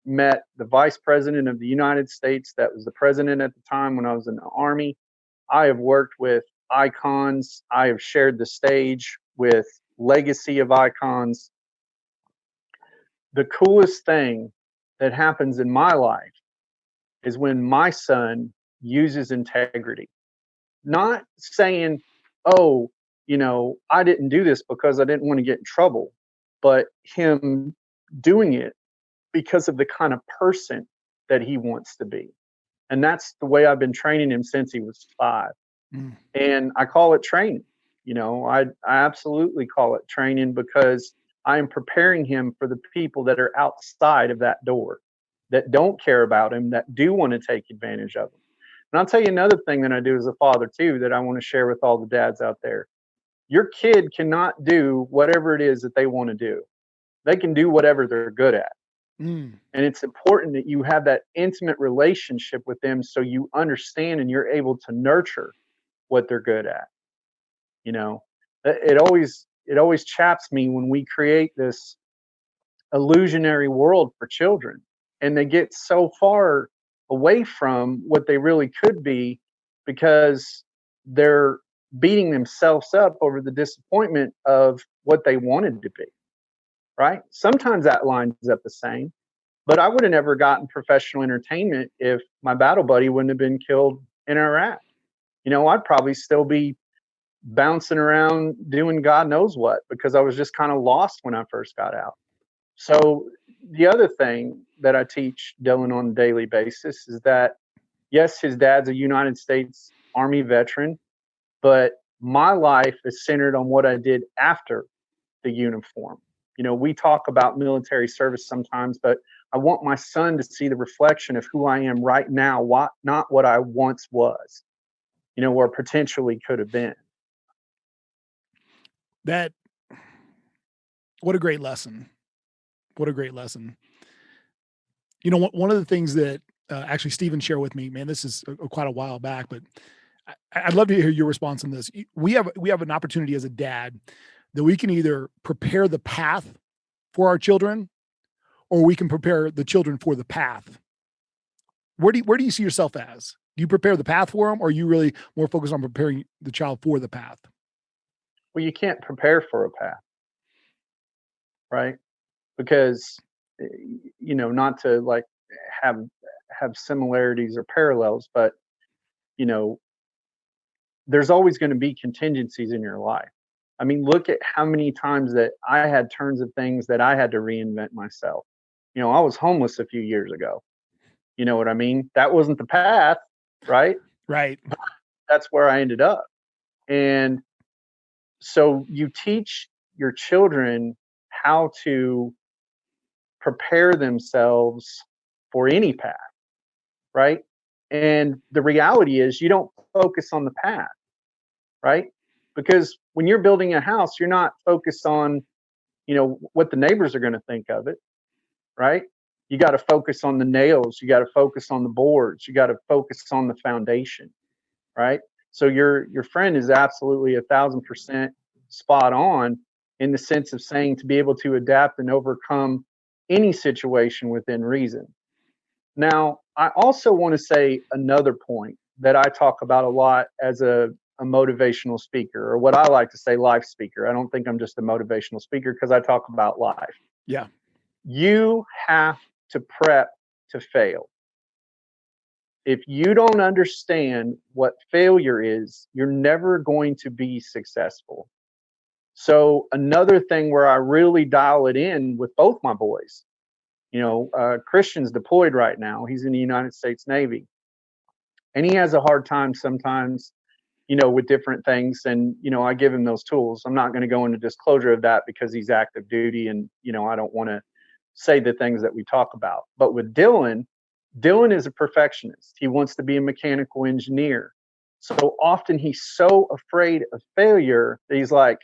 met the vice president of the United States that was the president at the time when I was in the Army. I have worked with icons. I have shared the stage with legacy of icons. The coolest thing that happens in my life is when my son uses integrity. Not saying, oh, I didn't do this because I didn't want to get in trouble, but him doing it because of the kind of person that he wants to be. And that's the way I've been training him since he was 5. Mm. And I call it training. I absolutely call it training because I am preparing him for the people that are outside of that door, that don't care about him, that do want to take advantage of him. And I'll tell you another thing that I do as a father too, that I want to share with all the dads out there. Your kid cannot do whatever it is that they want to do. They can do whatever they're good at. Mm. And it's important that you have that intimate relationship with them so you understand and you're able to nurture what they're good at. It always chaps me when we create this illusionary world for children and they get so far away from what they really could be because they're beating themselves up over the disappointment of what they wanted to be. Right? Sometimes that lines up the same. But I would have never gotten professional entertainment if my battle buddy wouldn't have been killed in Iraq. I'd probably still be bouncing around doing God knows what because I was just kind of lost when I first got out. So the other thing that I teach Dylan on a daily basis is that, yes, his dad's a United States Army veteran, but my life is centered on what I did after the uniform. We talk about military service sometimes, but I want my son to see the reflection of who I am right now, not what I once was, or potentially could have been. What a great lesson. What a great lesson. One of the things that actually Stephen shared with me, man, this is quite a while back, but I'd love to hear your response on this. We have an opportunity as a dad that we can either prepare the path for our children or we can prepare the children for the path. Where do you see yourself as? Do you prepare the path for them or are you really more focused on preparing the child for the path? Well, you can't prepare for a path, right? Because, not to like have similarities or parallels, but, there's always going to be contingencies in your life. I mean, look at how many times that I had turns of things that I had to reinvent myself. I was homeless a few years ago. You know what I mean? That wasn't the path, right? Right. That's where I ended up. And so you teach your children how to prepare themselves for any path, right? And the reality is you don't focus on the path, right? Because when you're building a house, you're not focused on, what the neighbors are going to think of it, right? You got to focus on the nails, you got to focus on the boards, you got to focus on the foundation, right? So your friend is absolutely 1,000% spot on in the sense of saying to be able to adapt and overcome any situation within reason. Now, I also want to say another point that I talk about a lot as a motivational speaker, or what I like to say, life speaker. I don't think I'm just a motivational speaker because I talk about life. Yeah. You have to prep to fail. If you don't understand what failure is, you're never going to be successful. So another thing where I really dial it in with both my boys, Christian's deployed right now. He's in the United States Navy. And he has a hard time sometimes, with different things. And, I give him those tools. I'm not going to go into disclosure of that because he's active duty and, I don't want to say the things that we talk about. But with Dylan is a perfectionist. He wants to be a mechanical engineer. So often he's so afraid of failure that he's like,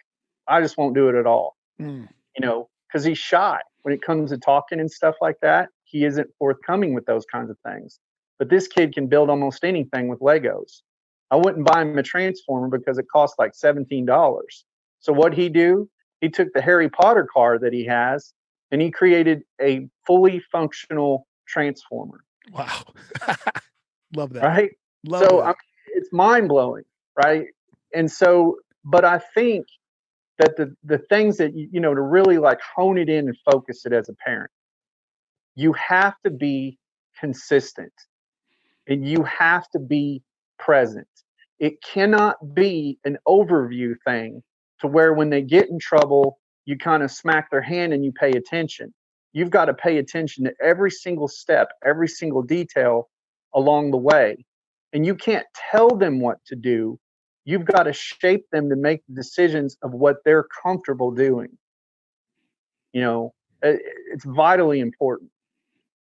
I just won't do it at all. Because he's shy when it comes to talking and stuff like that. he isn't forthcoming with those kinds of things. But this kid can build almost anything with Legos. I wouldn't buy him a transformer because it costs like $17. So what'd he do? He took the Harry Potter car that he has and he created a fully functional transformer. Wow. Love that. Right? Love So that. it's mind blowing, right? And so, but I think that the things that to really like hone it in and focus it as a parent, you have to be consistent and you have to be present. It cannot be an overview thing to where when they get in trouble, you kind of smack their hand and you pay attention. You've got to pay attention to every single step, every single detail along the way. And you can't tell them what to do. You've got to shape them to make decisions of what they're comfortable doing. It's vitally important.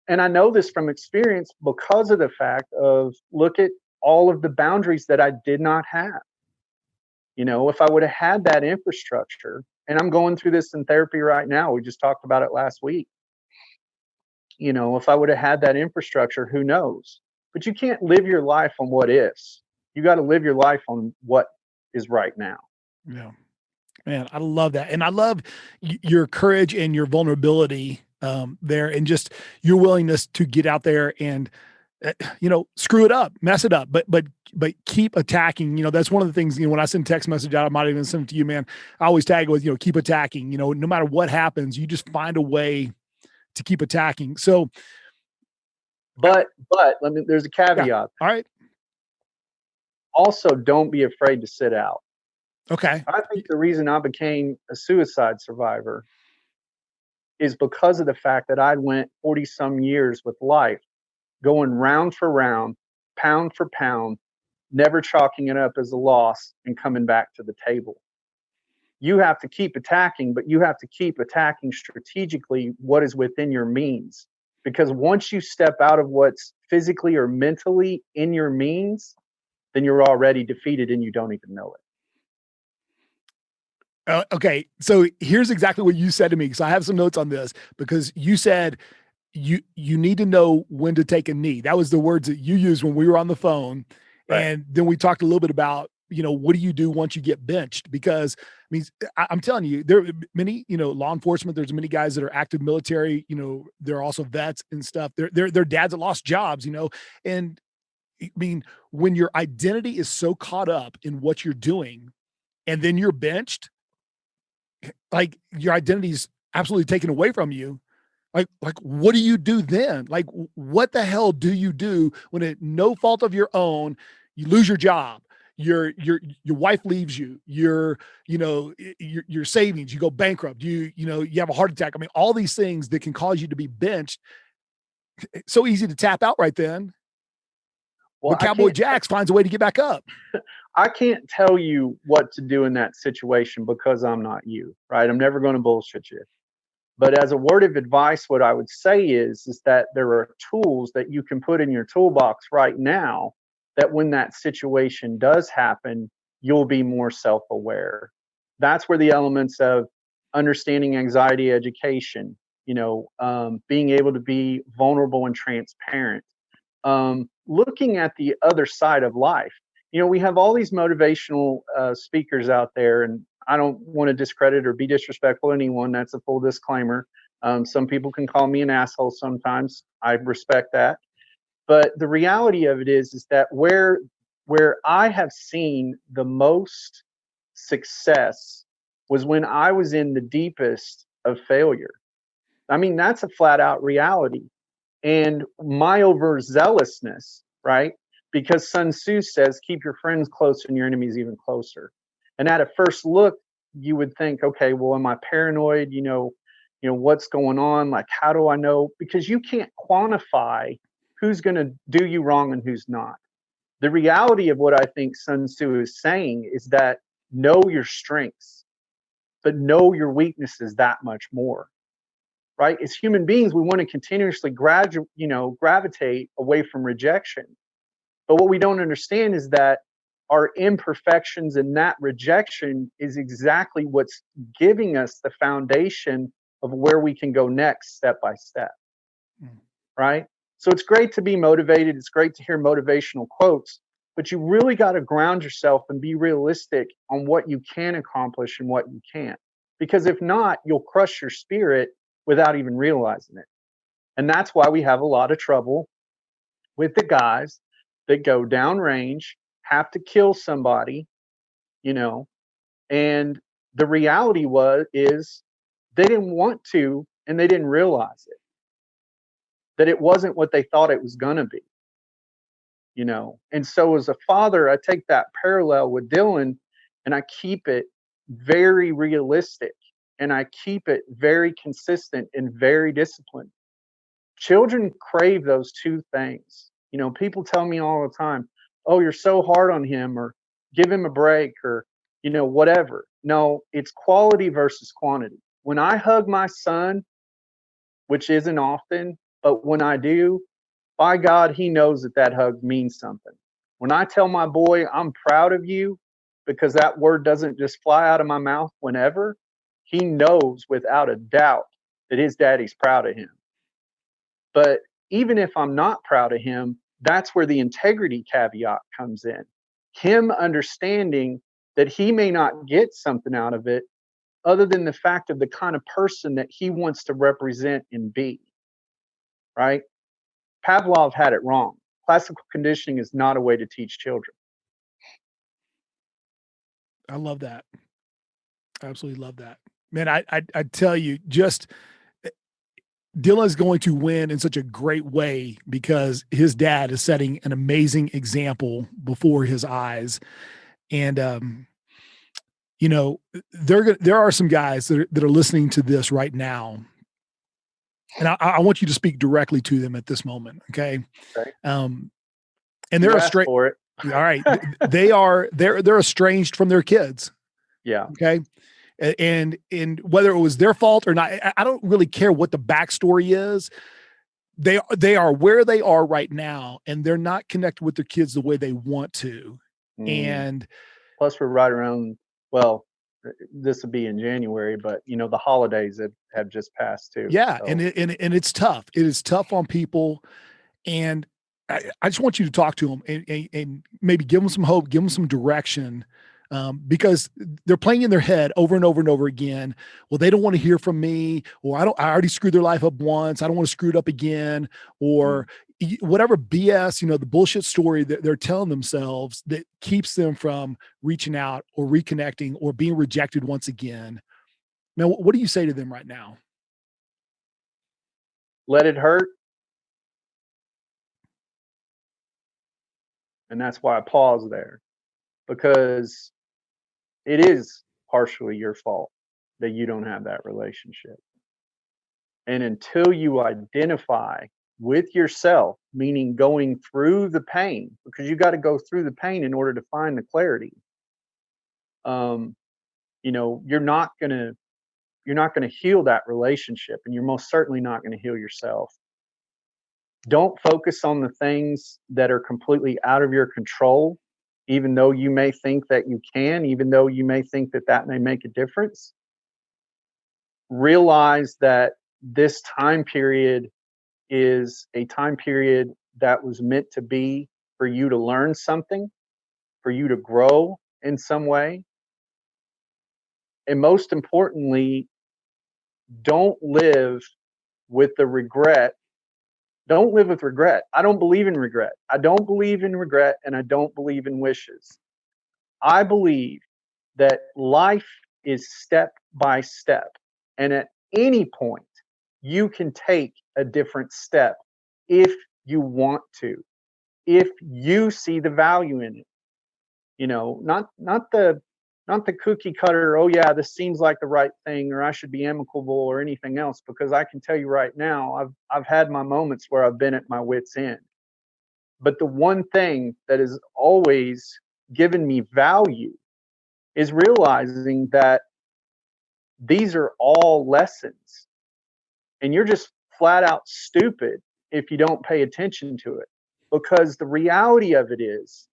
And I know this from experience because of the fact of look at all of the boundaries that I did not have. If I would have had that infrastructure, and I'm going through this in therapy right now, we just talked about it last week. If I would have had that infrastructure, who knows? But you can't live your life on what ifs. You got to live your life on what is right now. Yeah. Man, I love that. And I love your courage and your vulnerability there and just your willingness to get out there and screw it up, mess it up, but keep attacking. That's one of the things, when I send text message out, I might even send it to you, man. I always tag it with, keep attacking, no matter what happens, you just find a way to keep attacking. So, but there's a caveat. Yeah. All right. Also, don't be afraid to sit out. Okay. I think the reason I became a suicide survivor is because of the fact that I went 40 some years with life, going round for round, pound for pound, never chalking it up as a loss and coming back to the table. You have to keep attacking, but you have to keep attacking strategically what is within your means. Because once you step out of what's physically or mentally in your means, then you're already defeated and you don't even know it. Okay. So here's exactly what you said to me. So I have some notes on this because you said you need to know when to take a knee. That was the words that you used when we were on the phone. Right. And then we talked a little bit about, what do you do once you get benched? Because I'm telling you, there are many, law enforcement, there's many guys that are active military, there are also vets and stuff. They're dads that lost jobs, and when your identity is so caught up in what you're doing and then you're benched, like your identity is absolutely taken away from you. Like what do you do then? Like what the hell do you do when at no fault of your own, you lose your job, your wife leaves you, your savings, you go bankrupt, you have a heart attack. All these things that can cause you to be benched. It's so easy to tap out right then. Well, but Cowboy Jax finds a way to get back up. I can't tell you what to do in that situation because I'm not you, right? I'm never going to bullshit you. But as a word of advice, what I would say is that there are tools that you can put in your toolbox right now that when that situation does happen, you'll be more self-aware. That's where the elements of understanding anxiety education, being able to be vulnerable and transparent, looking at the other side of life. We have all these motivational speakers out there, and I don't want to discredit or be disrespectful to anyone. That's a full disclaimer. Some people can call me an asshole sometimes. I respect that. But the reality of it is that where I have seen the most success was when I was in the deepest of failure. That's a flat out reality. And my overzealousness, right? Because Sun Tzu says, keep your friends close and your enemies even closer. And at a first look, you would think, okay, well, am I paranoid? What's going on? Like, how do I know? Because you can't quantify who's going to do you wrong and who's not. The reality of what I think Sun Tzu is saying is that know your strengths, but know your weaknesses that much more. Right? As human beings, we want to continuously gravitate away from rejection. But what we don't understand is that our imperfections and that rejection is exactly what's giving us the foundation of where we can go next, step by step. right? So it's great to be motivated. It's great to hear motivational quotes, but you really got to ground yourself and be realistic on what you can accomplish and what you can't. Because if not, you'll crush your spirit without even realizing it. And that's why we have a lot of trouble with the guys that go downrange, have to kill somebody, you know, and the reality is they didn't want to and they didn't realize it, that it wasn't what they thought it was going to be, you know. And so as a father, I take that parallel with Dylan and I keep it very realistic and I keep it very consistent and very disciplined. Children crave those two things. You know, people tell me all the time, "Oh, you're so hard on him," or "Give him a break," or, you know, whatever. No, it's quality versus quantity. When I hug my son, which isn't often, but when I do, by God, he knows that that hug means something. When I tell my boy, "I'm proud of you," because that word doesn't just fly out of my mouth whenever, he knows without a doubt that his daddy's proud of him. But even if I'm not proud of him, that's where the integrity caveat comes in. Him understanding that he may not get something out of it other than the fact of the kind of person that he wants to represent and be, right? Pavlov had it wrong. Classical conditioning is not a way to teach children. I love that. Absolutely love that. Man, I tell you, just Dylan's going to win in such a great way because his dad is setting an amazing example before his eyes. And you know, there are some guys that are listening to this right now, and I want you to speak directly to them at this moment, okay? Okay. Um, and You they're asked straight. for it. All right, they're estranged from their kids, Yeah. okay? And whether it was their fault or not, I don't really care what the backstory is. They are where they are right now, and they're not connected with their kids the way they want to. Mm. And Plus, we're right around, well, this will be in January, but, you know, the holidays have just passed too. yeah, So, and it's tough. It is tough on people, and I just want you to talk to them and maybe give them some hope, give them some direction, because they're playing in their head over and over and over again. Well, they don't want to hear from me, or I already screwed their life up once. I don't want to screw it up again, mm. or whatever BS, you know, the bullshit story that they're telling themselves that keeps them from reaching out or reconnecting or being rejected once again. Now, what do you say to them right now? Let it hurt. And that's why I pause there, because it is partially your fault that you don't have that relationship. And until you identify with yourself, meaning going through the pain, because you got to go through the pain in order to find the clarity. Um, you know, you're not gonna heal that relationship, and you're most certainly not gonna heal yourself. Don't focus on the things that are completely out of your control, even though you may think that you can, even though you may think that that may make a difference. Realize that this time period is a time period that was meant to be for you to learn something, for you to grow in some way. And most importantly, don't live with the regret. Don't live with regret. I don't believe in regret. I don't believe in regret and I don't believe in wishes. I believe that life is step by step. And at any point, you can take a different step if you want to, if you see the value in it. You know, not the cookie cutter, oh yeah, this seems like the right thing, or I should be amicable or anything else, because I can tell you right now, I've had my moments where I've been at my wits' end. But the one thing that has always given me value is realizing that these are all lessons, and you're just flat out stupid if you don't pay attention to it. Because the reality of it is,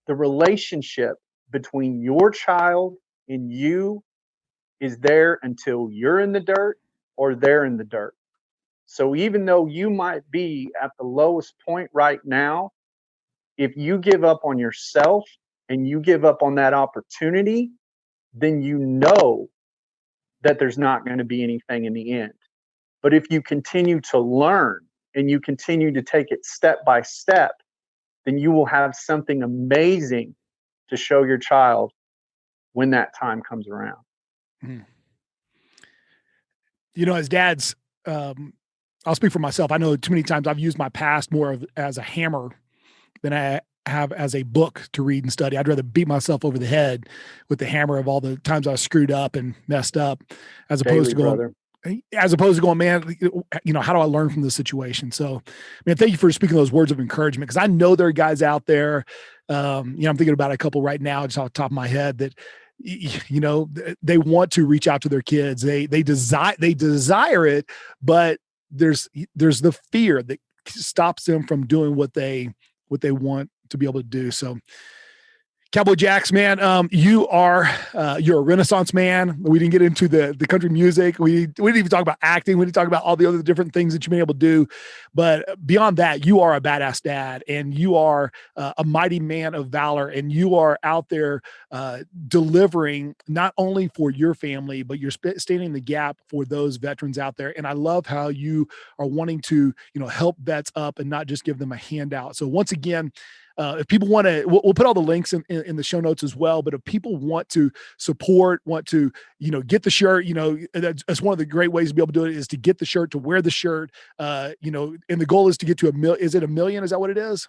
the relationship between your child and you is there until you're in the dirt or they're in the dirt. So even though you might be at the lowest point right now, if you give up on yourself and you give up on that opportunity, then you know that there's not going to be anything in the end. But if you continue to learn and you continue to take it step by step, then you will have something amazing to show your child when that time comes around. Mm. You know, as dads, I'll speak for myself. I know too many times I've used my past more as a hammer than I have as a book to read and study. I'd rather beat myself over the head with the hammer of all the times I was screwed up and messed up, as opposed Daily, to going, brother. man, you know, how do I learn from this situation? So, man, thank you for speaking those words of encouragement. Cause I know there are guys out there, you know, I'm thinking about a couple right now, just off the top of my head, that, you know, they want to reach out to their kids. They desire it, but there's the fear that stops them from doing what they want to be able to do. So, Cowboy Jax, man, you're a Renaissance man. We didn't get into the country music. We didn't even talk about acting. We didn't talk about all the other different things that you've been able to do. But beyond that, you are a badass dad, and you are a mighty man of valor, and you are out there delivering not only for your family, but you're standing the gap for those veterans out there. And I love how you are wanting to, you know, help vets up and not just give them a handout. So once again, if people want to, we'll put all the links in the show notes as well. But if people want to support, want to, you know, get the shirt, you know, that's one of the great ways to be able to do it, is to get the shirt, to wear the shirt, you know, and the goal is to get to is it 1 million? Is that what it is?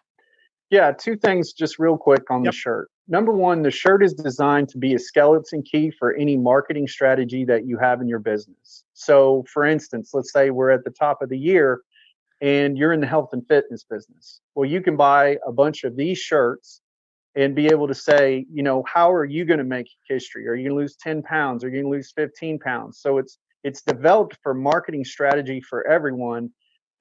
Yeah, two things just real quick on Yep. the shirt. Number one, the shirt is designed to be a skeleton key for any marketing strategy that you have in your business. So, for instance, let's say we're at the top of the year and you're in the health and fitness business. Well, you can buy a bunch of these shirts and be able to say, you know, how are you going to make history? Are you going to lose 10 pounds? Are you going to lose 15 pounds? So it's developed for marketing strategy for everyone,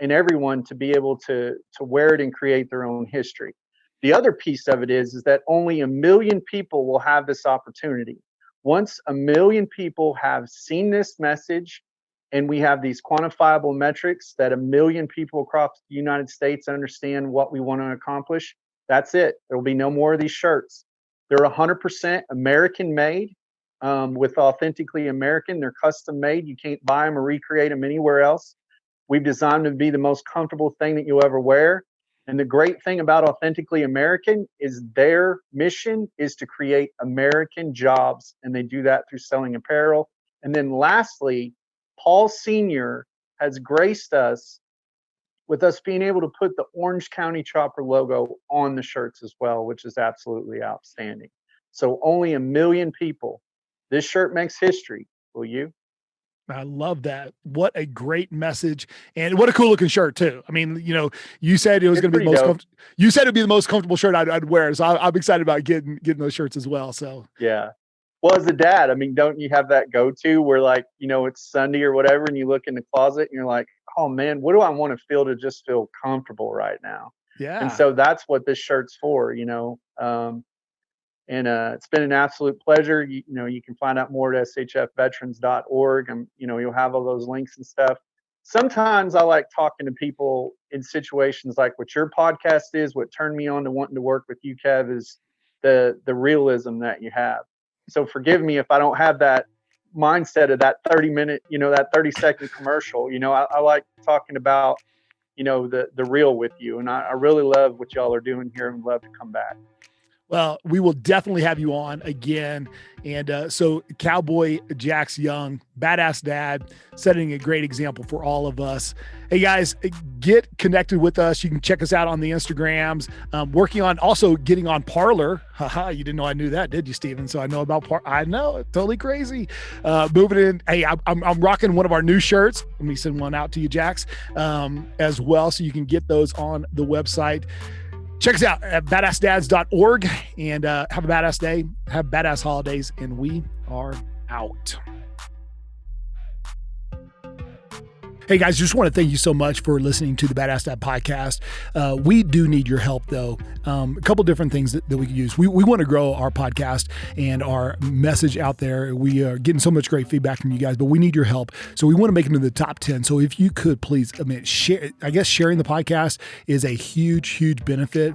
and everyone to be able to wear it and create their own history. The other piece of it is that only 1 million people will have this opportunity. Once 1 million people have seen this message, and we have these quantifiable metrics that 1 million people across the United States understand what we want to accomplish, that's it. There will be no more of these shirts. They're 100% American made, with Authentically American. They're custom made. You can't buy them or recreate them anywhere else. We've designed them to be the most comfortable thing that you'll ever wear. And the great thing about Authentically American is their mission is to create American jobs. And they do that through selling apparel. And then lastly, Paul Sr. has graced us with us being able to put the Orange County Chopper logo on the shirts as well, which is absolutely outstanding. So only 1 million people. This shirt makes history. Will you? I love that. What a great message, and what a cool looking shirt too. I mean, you know, you said it was going to be the most. You said it'd be the most comfortable shirt I'd wear, so I'm excited about getting those shirts as well. So yeah. Well, as a dad, I mean, don't you have that go-to where, like, you know, it's Sunday or whatever, and you look in the closet and you're like, oh man, what do I want to feel to just feel comfortable right now? Yeah. And so that's what this shirt's for, you know. And it's been an absolute pleasure. You know, you can find out more at shfveterans.org, and, you know, you'll have all those links and stuff. Sometimes I like talking to people in situations like what your podcast is. What turned me on to wanting to work with you, Kev, is the realism that you have. So forgive me if I don't have that mindset of that 30-minute, you know, that 30-second commercial. You know, I like talking about, you know, the real with you. And I really love what y'all are doing here and love to come back. Well, we will definitely have you on again. And so Cowboy Jax Young, badass dad, setting a great example for all of us. Hey guys, get connected with us. You can check us out on the Instagrams. Working on also getting on Parler. Haha, you didn't know I knew that, did you, Steven? So I know about I know, totally crazy. Moving in. Hey, I'm rocking one of our new shirts. Let me send one out to you, Jax, as well, so you can get those on the website. Check us out at BadAssDads.org, and have a badass day, have badass holidays, and we are out. Hey guys, just want to thank you so much for listening to the Badass Dad podcast. We do need your help though. A couple different things that we can use. We want to grow our podcast and our message out there. We are getting so much great feedback from you guys, but we need your help. So we want to make it into the top 10. So if you could please, share, I guess sharing the podcast is a huge benefit.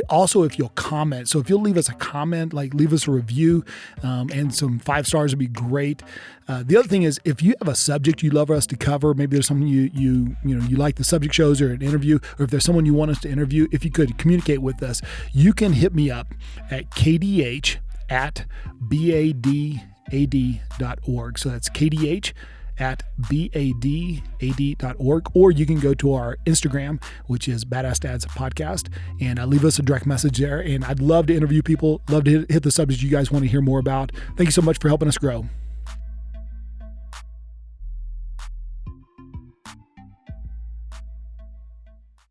Also, if you'll comment. So if you'll leave us a comment, like leave us a review, and some 5 stars would be great. The other thing is, if you have a subject you'd love for us to cover, maybe there's something you like the subject shows or an interview, or if there's someone you want us to interview, if you could communicate with us, you can hit me up at kdh@badad.org. So that's kdh@badad.org, or you can go to our Instagram, which is Badass Dads Podcast, and leave us a direct message there. And I'd love to interview people, love to hit the subjects you guys want to hear more about. Thank you so much for helping us grow.